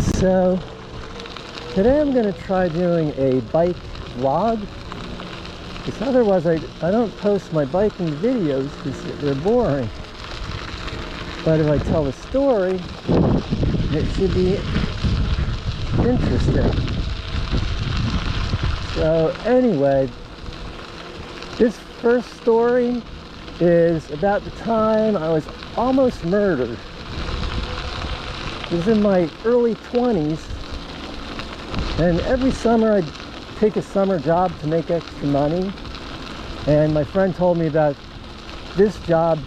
So today I'm going to try doing a bike vlog, because otherwise I don't post my biking videos because they're boring. But if I tell a story, it should be interesting. So anyway, this first story is about the time I was almost murdered. It was in my early 20s, and every summer I'd take a summer job to make extra money. And my friend told me about this job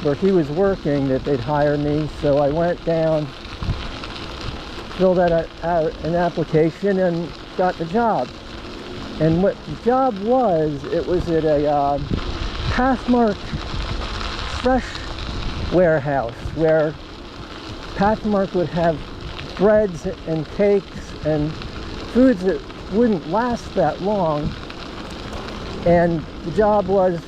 where he was working, that they'd hire me. So I went down, filled out an application, and got the job. And what the job was, it was at a Pathmark fresh warehouse, where Pathmark would have breads and cakes and foods that wouldn't last that long. And the job was,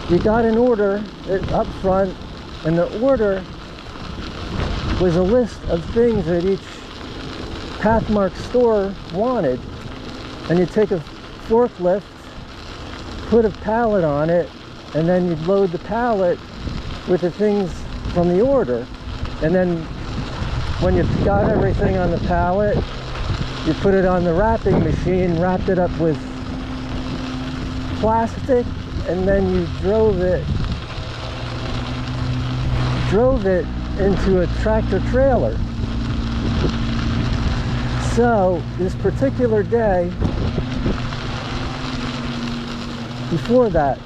you got an order up front, and the order was a list of things that each Pathmark store wanted. And you'd take a forklift, put a pallet on it, and then you'd load the pallet with the things from the order. And then when you got everything on the pallet, you put it on the wrapping machine, wrapped it up with plastic, and then you drove it into a tractor trailer. So this particular day, before that,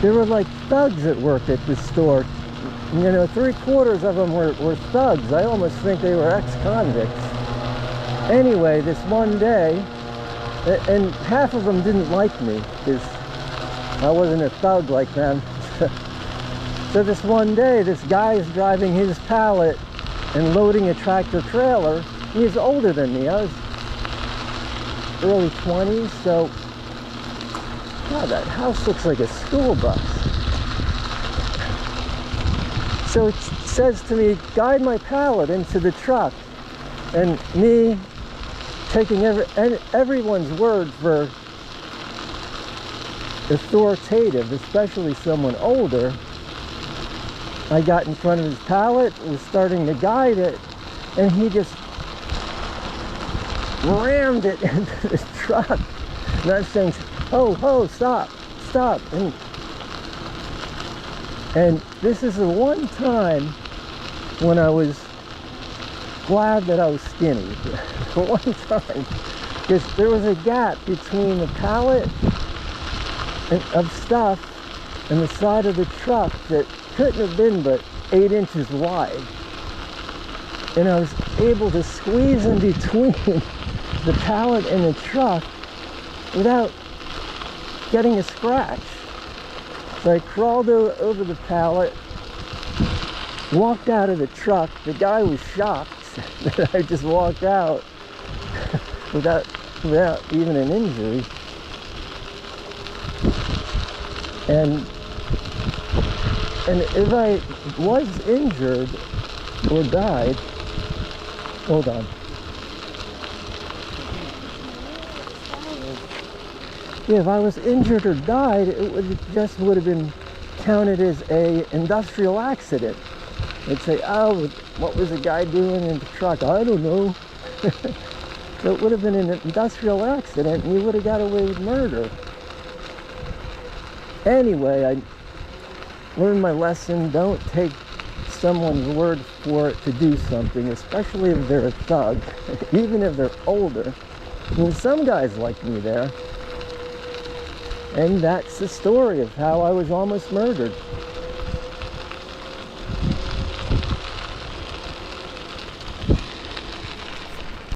there were like thugs that worked at this store. You know, 3/4 of them were thugs. I almost think they were ex-convicts. Anyway, this one day, and half of them didn't like me because I wasn't a thug like them. So this one day, this guy is driving his pallet and loading a tractor trailer. He's older than me. I was early 20s, so God, that house looks like a school bus. So it says to me, guide my pallet into the truck. And me taking everyone's word for authoritative, especially someone older, I got in front of his pallet, was starting to guide it, and he just rammed it into the truck. And I was saying, ho, stop. And this is the one time when I was glad that I was skinny. For one time. Because there was a gap between the pallet of stuff and the side of the truck that couldn't have been but 8 inches wide. And I was able to squeeze in between the pallet and the truck without getting a scratch. So I crawled over the pallet, walked out of the truck. The guy was shocked that I just walked out without even an injury. And if I was injured or died, hold on. Yeah, if I was injured or died, it would have been counted as a industrial accident. They'd say, oh, what was the guy doing in the truck? I don't know. So it would have been an industrial accident, and you would have got away with murder. Anyway, I learned my lesson. Don't take someone's word for it to do something, especially if they're a thug, even if they're older. And some guys like me there. And that's the story of how I was almost murdered.